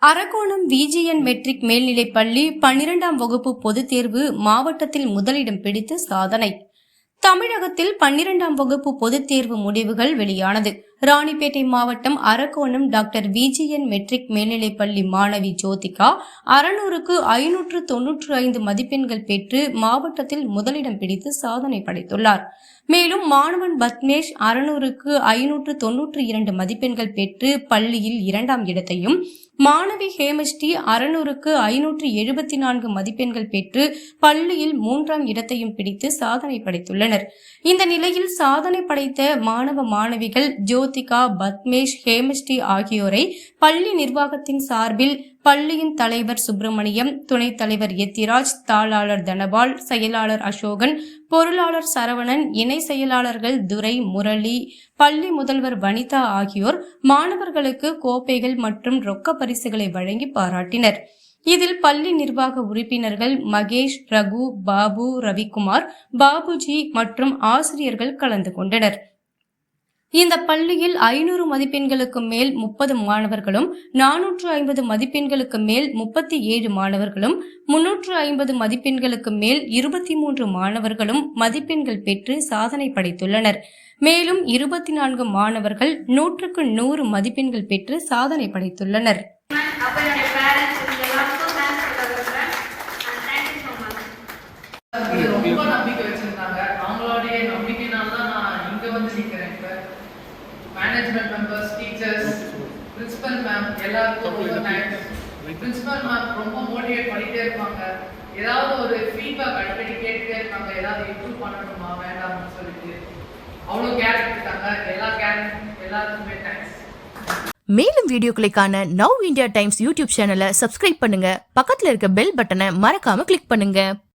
Arakkonam விஜிஎன் matric மேல்நிலைப் பள்ளி 12ஆம் வகுப்பு பொதுத் தேர்வு மாவட்டத்தில் முதலிடம் பிடித்து சாதனை. தமிழகத்தில் 12ஆம் வகுப்பு பொதுத் தேர்வு முடிவுகள் வெளியானது. ராணிப்பேட்டை மாவட்டம் அரக்கோணம் டாக்டர் விஜிஎன் மெட்ரிக் மேல்நிலைப் பள்ளி மாணவி ஜோதிகா 600க்கு 595 மதிப்பெண்கள் பெற்று மாவட்டத்தில் முதலிடம் பிடித்து சாதனை படைத்துள்ளார். மேலும் மாணவன் பத்மேஷ் 600க்கு 592 மதிப்பெண்கள் பெற்று பள்ளியில் 2ஆம் இடத்தையும், மாணவி ஹேமஸ்ரீ 600க்கு 574 மதிப்பெண்கள் பெற்று பள்ளியில் 3ஆம் இடத்தையும் பிடித்து சாதனை படைத்துள்ளனர். இந்த நிலையில் சாதனை படைத்த மாணவ மாணவிகள் ஜோதிகா, பத்மேஷ், ஹேமஸ்ரீ ஆகியோரை பள்ளி நிர்வாகத்தின் சார்பில் பள்ளியின் தலைவர் சுப்பிரமணியம், துணைத் தலைவர் எத்திராஜ், தாளாளர் தனபால், செயலாளர் அசோகன், பொருளாளர் சரவணன், இணை செயலாளர்கள் துரை, முரளி, பள்ளி முதல்வர் வனிதா ஆகியோர் மாணவர்களுக்கு கோப்பைகள் மற்றும் ரொக்க பரிசுகளை வழங்கி பாராட்டினர். இதில் பள்ளி நிர்வாக உறுப்பினர்கள் மகேஷ், ரகு, பாபு, ரவிக்குமார், பாபுஜி மற்றும் ஆசிரியர்கள் கலந்து கொண்டனர். இந்த பள்ளியில் 500 மதிப்பெண்களுக்கு மேல் 30 மாணவர்களும், 450 மதிப்பெண்களுக்கு மேல் 37 மாணவர்களும், 350 மதிப்பெண்களுக்கு மேல் 23 மாணவர்களும் மதிப்பெண்கள் பெற்று சாதனை படைத்துள்ளனர். மேலும் 24 மாணவர்கள் 100க்கு 100 மதிப்பெண்கள் பெற்று சாதனை படைத்துள்ளனர். ரொம்ப நம்பிக்கை வச்சிருந்தாங்க. அவங்களுடைய நம்பிக்கைனால தான் நான் இங்க வந்து நிக்கிறேன். இப்ப management members, teachers, principal ma'am எல்லாருக்கும் ரொம்ப தேங்க்ஸ். பிரின்சிபல் மேம் ரொம்ப மோட்டிவேட் பண்ணிட்டே இருப்பாங்க. ஏதாவது ஒரு ஃபீட்பேக் அடிக்கடி கேட்டுட்டே இருப்பாங்க. ஏதாவது இம்ப்ரூவ் பண்ணணுமா வேண்டாம்னு சொல்லிட்டு அவ்வளோ கேர் எடுத்துட்டாங்க. எல்லாருக்குமே தேங்க்ஸ். மேலும் வீடியோக்களை காண நவ் இந்தியா டைம்ஸ் யூடியூப் சேனலை சப்ஸ்கிரைப் பண்ணுங்க. பக்கத்துல இருக்க பெல் பட்டனை மறக்காம கிளிக் பண்ணுங்க.